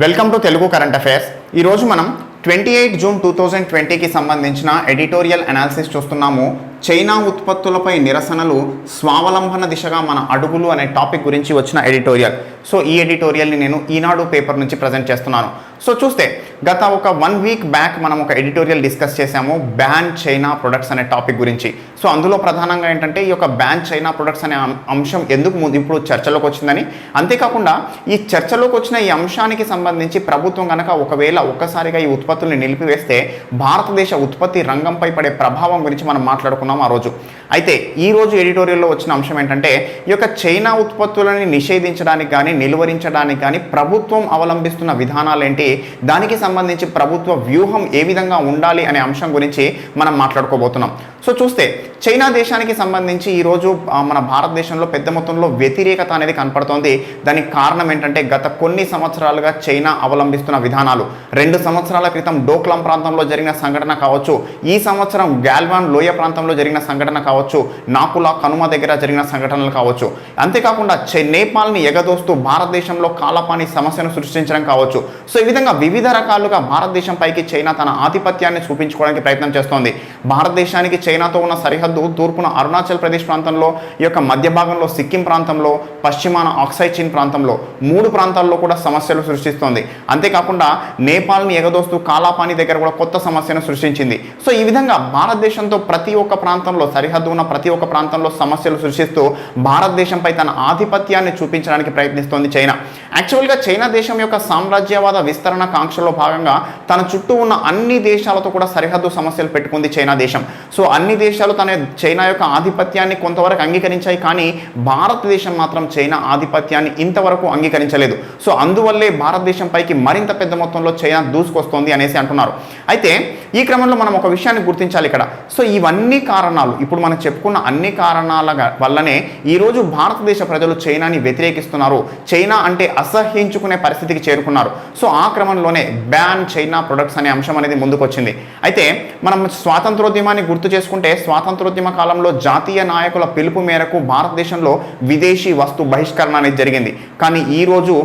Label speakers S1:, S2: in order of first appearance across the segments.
S1: Welcome to Telugu current affairs. ఈరోజు మనం 28 June 2020కి సంబంధించిన ఎడిటోరియల్ అనాలిసిస్ చూస్తున్నాము. చైనా ఉత్పత్తులపై నిరసనలు, స్వావలంబన దిశగా మన అడుగులు అనే టాపిక్ గురించి వచ్చిన ఎడిటోరియల్. సో ఈ ఎడిటోరియల్ని నేను ఈనాడు పేపర్ నుంచి ప్రజెంట్ చేస్తున్నాను. సో చూస్తే గత ఒక 1 వీక్ బ్యాక్ మనం ఒక ఎడిటోరియల్ డిస్కస్ చేసాము బ్యాన్ చైనా ప్రొడక్ట్స్ అనే టాపిక్ గురించి. సో అందులో ప్రధానంగా ఏంటంటే ఈ యొక్క బ్యాన్ చైనా ప్రొడక్ట్స్ అనే అంశం ఎందుకు ఇప్పుడు చర్చలోకి వచ్చిందని, అంతేకాకుండా ఈ చర్చలోకి వచ్చిన ఈ అంశానికి సంబంధించి ప్రభుత్వం కనుక ఒకవేళ ఒక్కసారిగా ఈ ఉత్పత్తుల్ని నిలిపివేస్తే భారతదేశ ఉత్పత్తి రంగంపై పడే ప్రభావం గురించి మనం మాట్లాడుకున్నాం ఆ రోజు. అయితే ఈ రోజు ఎడిటోరియల్లో వచ్చిన అంశం ఏంటంటే ఈ యొక్క చైనా ఉత్పత్తులని నిషేధించడానికి కానీ నిలువరించడానికి కానీ ప్రభుత్వం అవలంబిస్తున్న విధానాలు ఏంటి, దానికి సంబంధించి ప్రభుత్వ వ్యూహం ఏ విధంగా ఉండాలి అనే అంశం గురించి మనం మాట్లాడుకోబోతున్నాం. సో చూస్తే చైనా దేశానికి సంబంధించి ఈరోజు మన భారతదేశంలో పెద్ద మొత్తంలో వ్యతిరేకత అనేది కనపడుతోంది. దానికి కారణం ఏంటంటే గత కొన్ని సంవత్సరాలుగా చైనా అవలంబిస్తున్న విధానాలు. 2 సంవత్సరాల క్రితం డోక్లాం ప్రాంతంలో జరిగిన సంఘటన కావచ్చు, ఈ సంవత్సరం గాల్వాన్ లోయ ప్రాంతంలో జరిగిన సంఘటన కావచ్చు, నాకులా కనుమ దగ్గర జరిగిన సంఘటనలు కావచ్చు, అంతేకాకుండా నేపాల్ని ఎగదోస్తూ భారతదేశంలో కాలపాని సమస్యను సృష్టించడం కావచ్చు. సో ఈ విధంగా వివిధ రకాలుగా భారతదేశం పైకి చైనా తన ఆధిపత్యాన్ని చూపించుకోవడానికి ప్రయత్నం చేస్తోంది. భారతదేశానికి చైనాతో ఉన్న సరిహద్దు తూర్పున అరుణాచల్ ప్రదేశ్ ప్రాంతంలో, ఈ యొక్క మధ్య భాగంలో సిక్కిం ప్రాంతంలో, పశ్చిమాన ఆక్సై చీన్ ప్రాంతంలో 3 ప్రాంతాల్లో కూడా సమస్యలు సృష్టిస్తోంది. అంతేకాకుండా నేపాల్ని ఎగదోస్తూ కాలాపాని దగ్గర కూడా కొత్త సమస్యను సృష్టించింది. సో ఈ విధంగా భారతదేశంతో ప్రతి ఒక్క ప్రాంతంలో, సరిహద్దు ఉన్న ప్రతి ఒక్క ప్రాంతంలో సమస్యలు సృష్టిస్తూ భారతదేశంపై తన ఆధిపత్యాన్ని చూపించడానికి ప్రయత్నిస్తోంది చైనా. యాక్చువల్గా చైనా దేశం యొక్క సామ్రాజ్యవాద విస్తరణ కాంక్షలో భాగంగా తన చుట్టూ ఉన్న అన్ని దేశాలతో కూడా సరిహద్దు సమస్యలు పెట్టుకుంది చైనా దేశం. సో అన్ని దేశాలు తన చైనా యొక్క ఆధిపత్యాన్ని కొంతవరకు అంగీకరించాయి, కానీ భారతదేశం మాత్రం చైనా ఆధిపత్యాన్ని ఇంతవరకు అంగీకరించలేదు. సో అందువల్లే భారతదేశం పైకి మరింత పెద్ద మొత్తంలో చైనా దూసుకొస్తోంది అనేసి అంటున్నారు. అయితే ఈ క్రమంలో మనం ఒక విషయాన్ని గుర్తించాలి ఇక్కడ. సో ఇవన్నీ కారణాలు, ఇప్పుడు మనం చెప్పుకున్న అన్ని కారణాల వల్లనే ఈరోజు భారతదేశ ప్రజలు చైనాని వ్యతిరేకిస్తున్నారు, చైనా అంటే అసహ్యించుకునే పరిస్థితికి చేరుకున్నారు. సో ఆ క్రమంలోనే బ్యాన్ చైనా ప్రొడక్ట్స్ అనే అంశం అనేది ముందుకు వచ్చింది. అయితే మనం స్వాతంత్రోద్యమాన్ని గుర్తు చేసుకుంటే స్వాతంత్రోద్యమ కాలంలో జాతీయ నాయకుల పిలుపు మేరకు భారతదేశంలో విదేశీ వస్తు బహిష్కరణ అనేది జరిగింది. కానీ ఈరోజు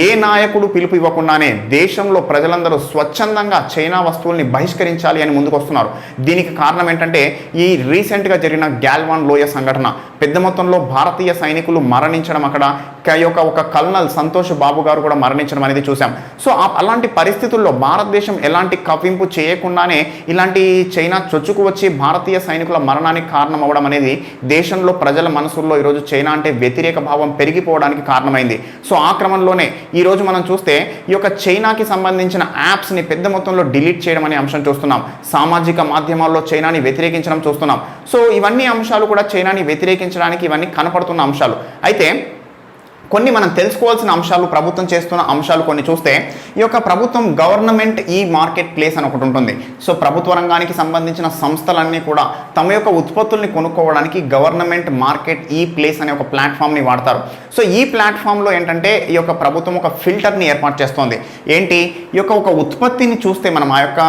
S1: ఏ నాయకుడు పిలుపు ఇవ్వకుండానే దేశంలో ప్రజలందరూ స్వచ్ఛందంగా చైనా వస్తువుల్ని బహిష్కరించాలి అని ముందుకు వస్తున్నారు. దీనికి కారణం ఏంటంటే ఈ రీసెంట్గా జరిగిన గాల్వాన్ లోయ సంఘటన. పెద్ద మొత్తంలో భారతీయ సైనికులు మరణించడం, అక్కడ ఒక కల్నల్ సంతోష్ బాబు గారు కూడా మరణించడం అనేది చూసాం. సో అలాంటి పరిస్థితుల్లో భారతదేశం ఎలాంటి కవ్వింపు చేయకుండానే ఇలాంటి చైనా చొచ్చుకు వచ్చి భారతీయ సైనికుల మరణానికి కారణం అవ్వడం అనేది దేశంలో ప్రజల మనసుల్లో ఈరోజు చైనా అంటే వ్యతిరేక భావం పెరిగిపోవడానికి కారణమైంది. సో ఆ క్రమంలోనే ఈరోజు మనం చూస్తే ఈ యొక్క చైనాకి సంబంధించిన యాప్స్ని పెద్ద మొత్తంలో డిలీట్ చేయడం అనే అంశం చూస్తున్నాం. సామాజిక మాధ్యమాల్లో చైనాని వ్యతిరేకించడం చూస్తున్నాం. సో ఇవన్నీ అంశాలు కూడా చైనాని వ్యతిరేకించడానికి ఇవన్నీ కనపడుతున్న అంశాలు. అయితే కొన్ని మనం తెలుసుకోవాల్సిన అంశాలు, ప్రభుత్వం చేస్తున్న అంశాలు కొన్ని చూస్తే ఈ యొక్క ప్రభుత్వం గవర్నమెంట్ ఈ మార్కెట్ ప్లేస్ అని ఒకటి ఉంటుంది. సో ప్రభుత్వ రంగానికి సంబంధించిన సంస్థలన్నీ కూడా తమ యొక్క ఉత్పత్తుల్ని కొనుక్కోవడానికి గవర్నమెంట్ మార్కెట్ ఈ ప్లేస్ అనే ఒక ప్లాట్ఫామ్ని వాడతారు. సో ఈ ప్లాట్ఫామ్లో ఏంటంటే ఈ యొక్క ప్రభుత్వం ఒక ఫిల్టర్ని ఏర్పాటు చేస్తోంది. ఏంటి, ఈ యొక్క ఒక ఉత్పత్తిని చూస్తే మనం ఆ యొక్క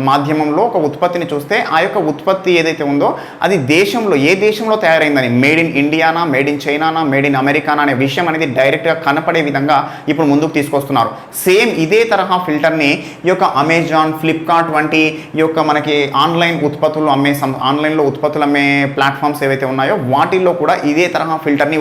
S1: మాధ్యమంలో ఒక ఉత్పత్తిని చూస్తే ఆ యొక్క ఉత్పత్తి ఏదైతే ఉందో అది దేశంలో ఏ దేశంలో తయారైందని, మేడ్ ఇన్ ఇండియానా, మేడ్ ఇన్ చైనానా, మేడ్ ఇన్ అమెరికానా అనే విషయం అనేది డైరెక్ట్గా కనపడే విధంగా ఇప్పుడు ముందుకు తీసుకొస్తున్నారు. సేమ్ ఇదే తరహా ఫిల్టర్ని ఈ యొక్క అమెజాన్, ఫ్లిప్కార్ట్ వంటి ఈ యొక్క మనకి ఆన్లైన్లో ఉత్పత్తులు అమ్మే ప్లాట్ఫామ్స్ ఏవైతే ఉన్నాయో వాటిల్లో కూడా ఇదే తరహా ఫిల్టర్ని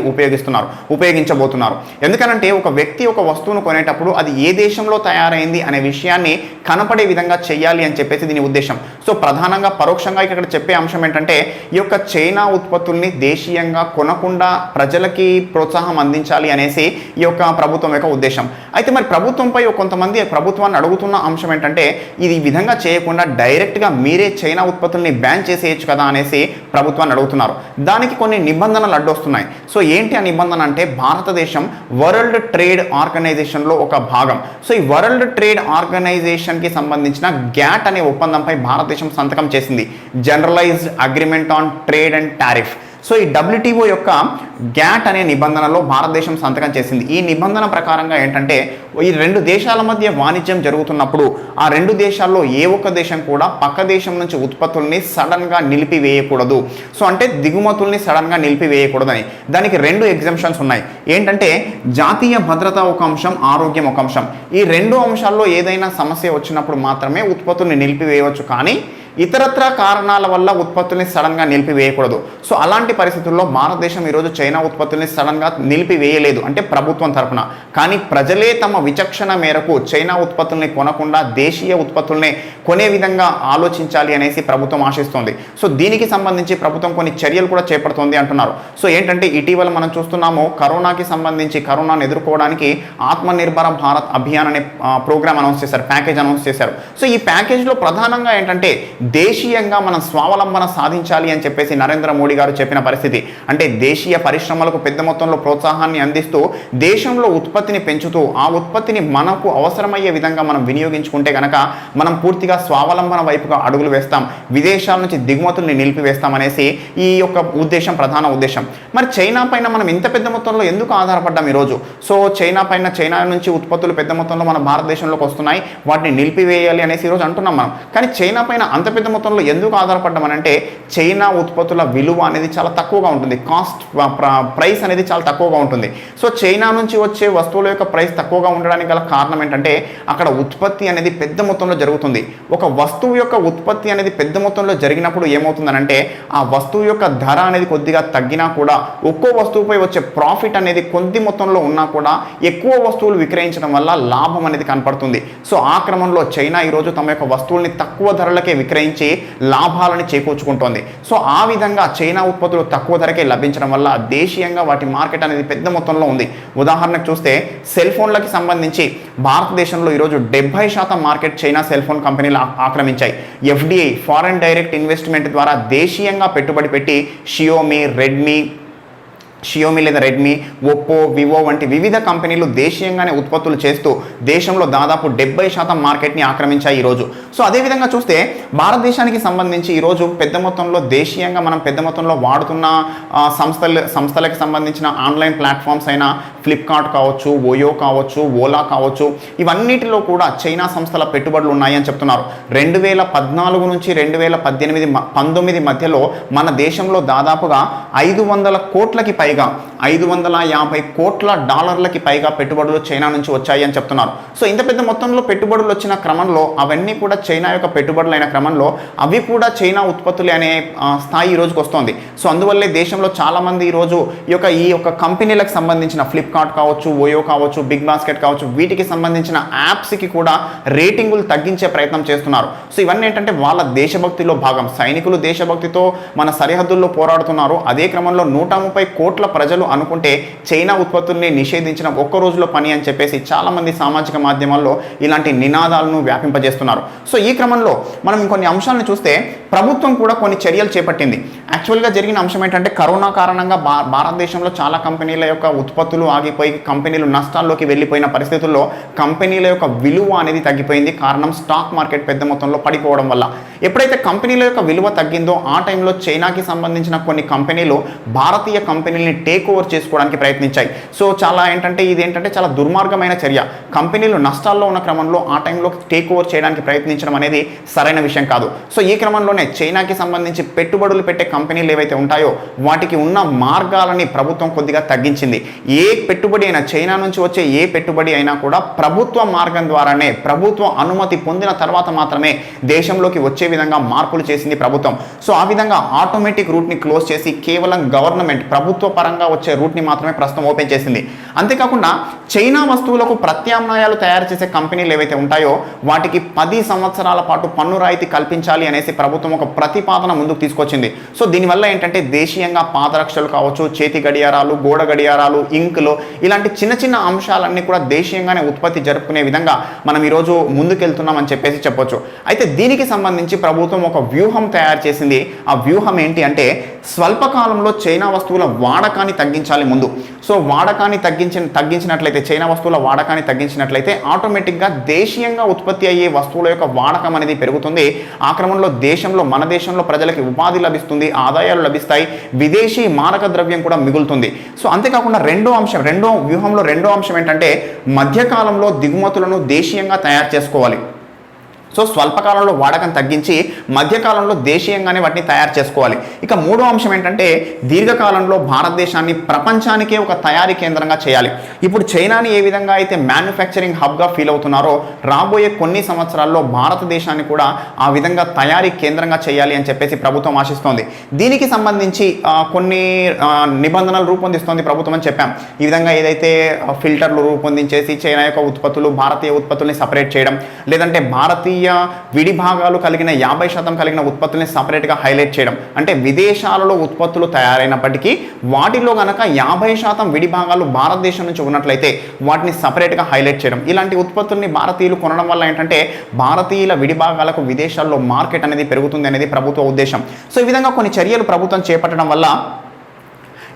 S1: ఉపయోగించబోతున్నారు. ఎందుకనంటే ఒక వ్యక్తి ఒక వస్తువును కొనేటప్పుడు అది ఏ దేశంలో తయారైంది అనే విషయాన్ని కనపడే విధంగా చేయాలి అని చెప్పేసి దీని ఉద్దేశం. సో ప్రధానంగా పరోక్షంగా ఇక్కడ చెప్పే అంశం ఏంటంటే ఈ యొక్క చైనా ఉత్పత్తుల్ని దేశీయంగా కొనకుండా ప్రజలకి ప్రోత్సాహం అందించాలి అనేసి ఈ యొక్క ప్రభుత్వం యొక్క ఉద్దేశం. అయితే మరి ప్రభుత్వంపై కొంతమంది ప్రభుత్వాన్ని అడుగుతున్న అంశం ఏంటంటే ఇది ఈ విధంగా చేయకుండా డైరెక్ట్గా మీరే చైనా ఉత్పత్తుల్ని బ్యాన్ చేసేయచ్చు కదా అనేసి ప్రభుత్వాన్ని అడుగుతున్నారు. దానికి కొన్ని నిబంధనలు అడ్డొస్తున్నాయి. సో ఏంటి ఆ నిబంధన అంటే భారతదేశం వరల్డ్ ట్రేడ్ ఆర్గనైజేషన్లో ఒక భాగం. సో ఈ వరల్డ్ ట్రేడ్ ఆర్గనైజేషన్కి సంబంధించిన గ్యాట్ అనే ఒప్పందంపై భారతదేశం సంతకం చేసింది, generalized agreement on trade and tariff. So ఈ WTO యొక్క గ్యాట్ అనే నిబంధనలో భారతదేశం సంతకం చేసింది. ఈ నిబంధన ప్రకారంగా ఏంటంటే ఈ రెండు దేశాల మధ్య వాణిజ్యం జరుగుతున్నప్పుడు ఆ రెండు దేశాల్లో ఏ ఒక్క దేశం కూడా పక్క దేశం నుంచి ఉత్పత్తుల్ని సడన్గా నిలిపివేయకూడదు. సో అంటే దిగుమతుల్ని సడన్గా నిలిపివేయకూడదని. దానికి రెండు ఎగ్జంప్షన్స్ ఉన్నాయి. ఏంటంటే జాతీయ భద్రత ఒక అంశం, ఆరోగ్యం ఒక అంశం. ఈ రెండు అంశాల్లో ఏదైనా సమస్య వచ్చినప్పుడు మాత్రమే ఉత్పత్తుల్ని నిలిపివేయవచ్చు, కానీ ఇతరత్ర కారణాల వల్ల ఉత్పత్తుల్ని సడన్గా నిలిపివేయకూడదు. సో అలాంటి పరిస్థితుల్లో భారతదేశం ఈరోజు చైనా ఉత్పత్తుల్ని సడన్గా నిలిపివేయలేదు, అంటే ప్రభుత్వం తరఫున. కానీ ప్రజలే తమ విచక్షణ మేరకు చైనా ఉత్పత్తుల్ని కొనకుండా దేశీయ ఉత్పత్తుల్ని కొనే విధంగా ఆలోచించాలి అనేసి ప్రభుత్వం ఆశిస్తోంది. సో దీనికి సంబంధించి ప్రభుత్వం కొన్ని చర్యలు కూడా చేపడుతోంది అంటున్నారు. సో ఏంటంటే ఇటీవల మనం చూస్తున్నాము, కరోనాకి సంబంధించి కరోనాను ఎదుర్కోవడానికి ఆత్మనిర్భర భారత్ అభియాన్ అనే ప్రోగ్రామ్ అనౌన్స్ చేశారు, ప్యాకేజ్ అనౌన్స్ చేశారు. సో ఈ ప్యాకేజ్లో ప్రధానంగా ఏంటంటే దేశీయంగా మనం స్వావలంబన సాధించాలి అని చెప్పేసి నరేంద్ర మోడీ గారు చెప్పిన పరిస్థితి. అంటే దేశీయ పరిశ్రమలకు పెద్ద మొత్తంలో ప్రోత్సాహాన్ని అందిస్తూ దేశంలో ఉత్పత్తిని పెంచుతూ ఆ ఉత్పత్తిని మనకు అవసరమయ్యే విధంగా మనం వినియోగించుకుంటే కనుక మనం పూర్తిగా స్వావలంబన వైపుగా అడుగులు వేస్తాం, విదేశాల నుంచి దిగుమతుల్ని నిలిపివేస్తాం అనేసి ఈ యొక్క ఉద్దేశం, ప్రధాన ఉద్దేశం. మరి చైనా పైన మనం ఇంత పెద్ద మొత్తంలో ఎందుకు ఆధారపడ్డాం ఈరోజు? సో చైనా నుంచి ఉత్పత్తులు పెద్ద మొత్తంలో మన భారతదేశంలోకి వస్తున్నాయి, వాటిని నిలిపివేయాలి అనేసి ఈరోజు అంటున్నాం మనం. కానీ చైనా పైన అంత పెద్ద మొత్తంలో ఎందుకు ఆధారపడ్డామనంటే చైనా ఉత్పత్తుల విలువ అనేది చాలా తక్కువగా ఉంటుంది, కాస్ట్ ప్రైస్ అనేది చాలా తక్కువగా ఉంటుంది. సో చైనా నుంచి వచ్చే వస్తువుల యొక్క ప్రైస్ తక్కువగా ఉండడానికి గల కారణం ఏంటంటే అక్కడ ఉత్పత్తి అనేది పెద్ద మొత్తంలో జరుగుతుంది. ఒక వస్తువు యొక్క ఉత్పత్తి అనేది పెద్ద మొత్తంలో జరిగినప్పుడు ఏమవుతుందనంటే ఆ వస్తువు యొక్క ధర అనేది కొద్దిగా తగ్గినా కూడా ఒక్కో వస్తువుపై వచ్చే ప్రాఫిట్ అనేది కొద్ది మొత్తంలో ఉన్నా కూడా ఎక్కువ వస్తువులు విక్రయించడం వల్ల లాభం అనేది కనపడుతుంది. సో ఆ క్రమంలో చైనా ఈరోజు తమ యొక్క వస్తువుల్ని తక్కువ ధరలకే విక్రయించి లాభాలను చేకూర్చుకుంటోంది. సో ఆ విధంగా చైనా ఉత్పత్తులు తక్కువ ధరకే లభించడం వల్ల దేశీయంగా వాటి మార్కెట్ అనేది పెద్ద మొత్తంలో ఉంది. ఉదాహరణకు చూస్తే సెల్ ఫోన్లకి సంబంధించి భారతదేశంలో ఈరోజు 70% మార్కెట్ చైనా సెల్ ఫోన్ కంపెనీలు ఆక్రమించాయి. FDI ఫారెన్ డైరెక్ట్ ఇన్వెస్ట్మెంట్ ద్వారా దేశీయంగా పెట్టుబడి పెట్టి షియోమి లేదా రెడ్మీ, ఒప్పో, వివో వంటి వివిధ కంపెనీలు దేశీయంగానే ఉత్పత్తులు చేస్తూ దేశంలో దాదాపు 70% మార్కెట్ని ఆక్రమించాయి ఈరోజు. సో అదేవిధంగా చూస్తే భారతదేశానికి సంబంధించి ఈరోజు పెద్ద మొత్తంలో దేశీయంగా మనం పెద్ద మొత్తంలో వాడుతున్న సంస్థలకు సంబంధించిన ఆన్లైన్ ప్లాట్ఫామ్స్ అయినా ఫ్లిప్కార్ట్ కావచ్చు, ఓయో కావచ్చు, ఓలా కావచ్చు, ఇవన్నిటిలో కూడా చైనా సంస్థల పెట్టుబడులు ఉన్నాయని చెప్తున్నారు. 2014 నుంచి 2018-19 మధ్యలో మన దేశంలో దాదాపుగా 500 కోట్లకి పైగా 550 కోట్ల డాలర్లకి పైగా పెట్టుబడులు చైనా నుంచి వచ్చాయి అని చెప్తున్నారు. సో ఇంత పెద్ద మొత్తంలో పెట్టుబడులు వచ్చిన క్రమంలో అవన్నీ కూడా చైనా యొక్క పెట్టుబడులు అయిన క్రమంలో అవి కూడా చైనా ఉత్పత్తులు అనే స్థాయి ఈ రోజుకి వస్తుంది. సో అందువల్లే దేశంలో చాలామంది ఈరోజు ఈ యొక్క కంపెనీలకు సంబంధించిన ఫ్లిప్కార్ట్ కావచ్చు, ఓయో కావచ్చు, బిగ్ బాస్కెట్ కావచ్చు, వీటికి సంబంధించిన యాప్స్కి కూడా రేటింగులు తగ్గించే ప్రయత్నం చేస్తున్నారు. సో ఇవన్నీ ఏంటంటే వాళ్ళ దేశభక్తిలో భాగం. సైనికులు దేశభక్తితో మన సరిహద్దుల్లో పోరాడుతున్నారు. అదే క్రమంలో 130 కోట్ల ప్రజలు అనుకుంటే చైనా ఉత్పత్తుల్ని నిషేధించడం ఒక్క రోజులో పని అని చెప్పేసి చాలామంది సామాజిక మాధ్యమాల్లో ఇలాంటి నినాదాలను వ్యాపింపజేస్తున్నారు. సో ఈ క్రమంలో మనం ఇంకొన్ని అంశాలను చూస్తే ప్రభుత్వం కూడా కొన్ని చర్యలు చేపట్టింది. యాక్చువల్గా జరిగిన అంశం ఏంటంటే కరోనా కారణంగా భారతదేశంలో చాలా కంపెనీల యొక్క ఉత్పత్తులు ఆగిపోయి కంపెనీలు నష్టాల్లోకి వెళ్ళిపోయిన పరిస్థితుల్లో కంపెనీల యొక్క విలువ అనేది తగ్గిపోయింది. కారణం స్టాక్ మార్కెట్ పెద్ద మొత్తంలో పడిపోవడం వల్ల. ఎప్పుడైతే కంపెనీల యొక్క విలువ తగ్గిందో ఆ టైంలో చైనాకి సంబంధించిన కొన్ని కంపెనీలు భారతీయ కంపెనీలని టేక్ ఓవర్ చేసుకోవడానికి ప్రయత్నించాయి. సో ఇదేంటంటే చాలా దుర్మార్గమైన చర్య. కంపెనీలు నష్టాల్లో ఉన్న క్రమంలో ఆ టైంలో టేక్ ఓవర్ చేయడానికి ప్రయత్నించడం అనేది సరైన విషయం కాదు. సో ఈ క్రమంలోనే చైనాకి సంబంధించి పెట్టుబడులు పెట్టే కంపెనీలు ఏవైతే ఉంటాయో వాటికి ఉన్న మార్గాలని ప్రభుత్వం కొద్దిగా తగ్గించింది. ఏ పెట్టుబడి అయినా చైనా నుంచి వచ్చే ఏ పెట్టుబడి అయినా కూడా ప్రభుత్వ మార్గం ద్వారానే, ప్రభుత్వ అనుమతి పొందిన తర్వాత మాత్రమే దేశంలోకి వచ్చే విధంగా మార్పులు చేసింది ప్రభుత్వం. సో ఆ విధంగా ఆటోమేటిక్ రూట్ని క్లోజ్ చేసి కేవలం గవర్నమెంట్ ప్రభుత్వ పరంగా వచ్చే రూట్ని మాత్రమే ప్రస్తుతం ఓపెన్ చేసింది. అంతేకాకుండా చైనా వస్తువులకు ప్రత్యామ్నాయాలు తయారు చేసే కంపెనీలు ఏవైతే ఉంటాయో వాటికి 10 సంవత్సరాల పాటు పన్ను రాయితీ కల్పించాలి అనేసి ప్రభుత్వం ఒక ప్రతిపాదన ముందుకు తీసుకొచ్చింది. సో దీనివల్ల ఏంటంటే దేశీయంగా పాదరక్షలు కావచ్చు, చేతి గడియారాలు, గోడ గడియారాలు, ఇంకులు, ఇలాంటి చిన్న చిన్న అంశాలన్నీ కూడా దేశీయంగానే ఉత్పత్తి జరుపుకునే విధంగా మనం ఈరోజు ముందుకెళ్తున్నామని చెప్పేసి చెప్పొచ్చు. అయితే దీనికి సంబంధించి ప్రభుత్వం ఒక వ్యూహం తయారు చేసింది. ఆ వ్యూహం ఏంటి అంటే స్వల్పకాలంలో చైనా వస్తువుల వాడకాన్ని తగ్గించాలి ముందు. సో వాడకాన్ని తగ్గించినట్లయితే, చైనా వస్తువుల వాడకాన్ని తగ్గించినట్లయితే ఆటోమేటిక్గా దేశీయంగా ఉత్పత్తి అయ్యే వస్తువుల యొక్క వాడకం అనేది పెరుగుతుంది. ఆ క్రమంలో మన దేశంలో ప్రజలకి ఉపాధి లభిస్తుంది, ఆదాయాలు లభిస్తాయి, విదేశీ మారక ద్రవ్యం కూడా మిగులుతుంది. సో అంతేకాకుండా రెండో వ్యూహంలో రెండో అంశం ఏంటంటే మధ్యకాలంలో దిగుమతులను దేశీయంగా తయారు చేసుకోవాలి. సో స్వల్పకాలంలో వాడకం తగ్గించి మధ్యకాలంలో దేశీయంగానే వాటిని తయారు చేసుకోవాలి. ఇక మూడో అంశం ఏంటంటే దీర్ఘకాలంలో భారతదేశాన్ని ప్రపంచానికే ఒక తయారీ కేంద్రంగా చేయాలి. ఇప్పుడు చైనాని ఏ విధంగా అయితే మ్యానుఫ్యాక్చరింగ్ హబ్గా ఫీల్ అవుతున్నారో రాబోయే కొన్ని సంవత్సరాల్లో భారతదేశాన్ని కూడా ఆ విధంగా తయారీ కేంద్రంగా చేయాలి అని చెప్పేసి ప్రభుత్వం ఆశిస్తోంది. దీనికి సంబంధించి కొన్ని నిబంధనలు రూపొందిస్తోంది ప్రభుత్వం అని చెప్పాం. ఈ విధంగా ఏదైతే ఫిల్టర్లు రూపొందించేసి చైనా యొక్క ఉత్పత్తులు భారతీయ ఉత్పత్తుల్ని సపరేట్ చేయడం, లేదంటే భారతీయ విడి భాగాలు కలిగిన 50% కలిగిన ఉత్పత్తుల్ని సపరేట్గా హైలైట్ చేయడం. అంటే విదేశాలలో ఉత్పత్తులు తయారైనప్పటికీ వాటిలో గనక 50% విడి భాగాలు భారతదేశం నుంచి ఉన్నట్లయితే వాటిని సపరేట్గా హైలైట్ చేయడం. ఇలాంటి ఉత్పత్తుల్ని భారతీయులు కొనడం వల్ల ఏంటంటే భారతీయుల విడి భాగాలకు విదేశాల్లో మార్కెట్ అనేది పెరుగుతుంది అనేది ప్రభుత్వ ఉద్దేశం. సో ఈ విధంగా కొన్ని చర్యలు ప్రభుత్వం చేపట్టడం వల్ల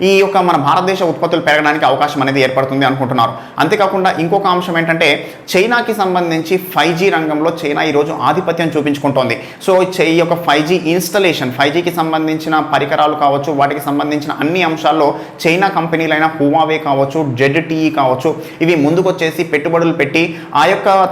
S1: ఈ యొక్క మన భారతదేశ ఉత్పత్తులు పెరగడానికి అవకాశం అనేది ఏర్పడుతుంది అనుకుంటున్నారు. అంతేకాకుండా ఇంకొక అంశం ఏంటంటే చైనాకి సంబంధించి 5G రంగంలో చైనా ఈరోజు ఆధిపత్యం చూపించుకుంటోంది. సో ఈ యొక్క 5G ఇన్స్టలేషన్, 5Gకి సంబంధించిన పరికరాలు కావచ్చు, వాటికి సంబంధించిన అన్ని అంశాల్లో చైనా కంపెనీలైన హువావే కావచ్చు, ZTE కావచ్చు, ఇవి ముందుకొచ్చేసి పెట్టుబడులు పెట్టి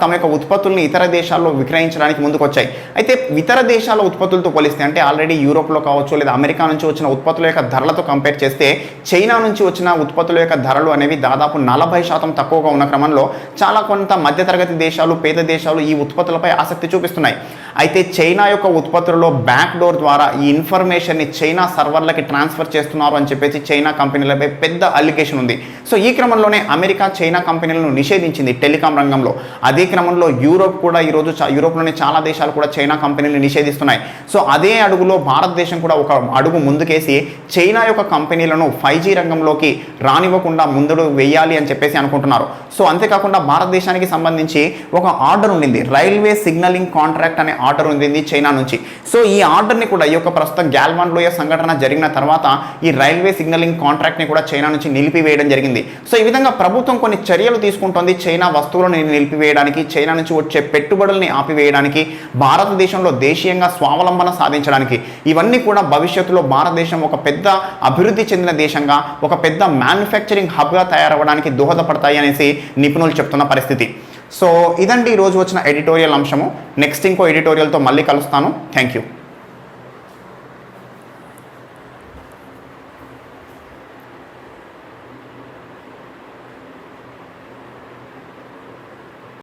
S1: తమ యొక్క ఉత్పత్తుల్ని ఇతర దేశాల్లో విక్రయించడానికి ముందుకొచ్చాయి. అయితే ఇతర దేశాల ఉత్పత్తులతో పోలిస్తే, అంటే ఆల్రెడీ యూరోప్లో కావచ్చు లేదా అమెరికా నుంచి వచ్చిన ఉత్పత్తుల యొక్క ధరలతో కంపేర్ చేస్తే చైనా నుంచి వచ్చిన ఉత్పత్తుల యొక్క ధరలు అనేవి దాదాపు 40% తక్కువగా ఉన్న క్రమంలో చాలా కొంత మధ్యతరగతి దేశాలు, పేద దేశాలు ఈ ఉత్పత్తులపై ఆసక్తి చూపిస్తున్నాయి. అయితే చైనా యొక్క ఉత్పత్తులలో బ్యాక్ డోర్ ద్వారా ఈ ఇన్ఫర్మేషన్ని చైనా సర్వర్లకి ట్రాన్స్ఫర్ చేస్తున్నారు అని చెప్పేసి చైనా కంపెనీలపై పెద్ద అలిగేషన్ ఉంది. సో ఈ క్రమంలోనే అమెరికా చైనా కంపెనీలను నిషేధించింది టెలికాం రంగంలో. అదే క్రమంలో యూరోప్ కూడా ఈరోజు యూరోప్లోని చాలా దేశాలు కూడా చైనా కంపెనీలను నిషేధిస్తున్నాయి. సో అదే అడుగులో భారతదేశం కూడా ఒక అడుగు ముందుకేసి చైనా యొక్క కంపెనీలను 5G రంగంలోకి రానివ్వకుండా ముందుకు వెయ్యాలి అని చెప్పేసి అనుకుంటున్నారు. సో అంతేకాకుండా భారతదేశానికి సంబంధించి ఒక ఆర్డర్ ఉండింది, రైల్వే సిగ్నలింగ్ కాంట్రాక్ట్ అనే ఆర్డర్ ఉంది చైనా నుంచి. సో ఈ ఆర్డర్ని కూడా ఈ యొక్క ప్రస్తుతం గ్యాల్వాన్ లోయ సంఘటన జరిగిన తర్వాత ఈ రైల్వే సిగ్నలింగ్ కాంట్రాక్ట్ని కూడా చైనా నుంచి నిలిపివేయడం జరిగింది. సో ఈ విధంగా ప్రభుత్వం కొన్ని చర్యలు తీసుకుంటోంది చైనా వస్తువులను నిలిపివేయడానికి, చైనా నుంచి వచ్చే పెట్టుబడుల్ని ఆపివేయడానికి, భారతదేశంలో దేశీయంగా స్వావలంబన సాధించడానికి. ఇవన్నీ కూడా భవిష్యత్తులో భారతదేశం ఒక పెద్ద అభివృద్ధి చెందిన దేశంగా, ఒక పెద్ద మ్యానుఫ్యాక్చరింగ్ హబ్గా తయారవ్వడానికి దోహదపడతాయి అనేసి నిపుణులు చెప్తున్న పరిస్థితి. సో ఇదండి ఈరోజు వచ్చిన ఎడిటోరియల్ అంశము. నెక్స్ట్ ఇంకో ఎడిటోరియల్తో మళ్ళీ కలుస్తాను. Thank you.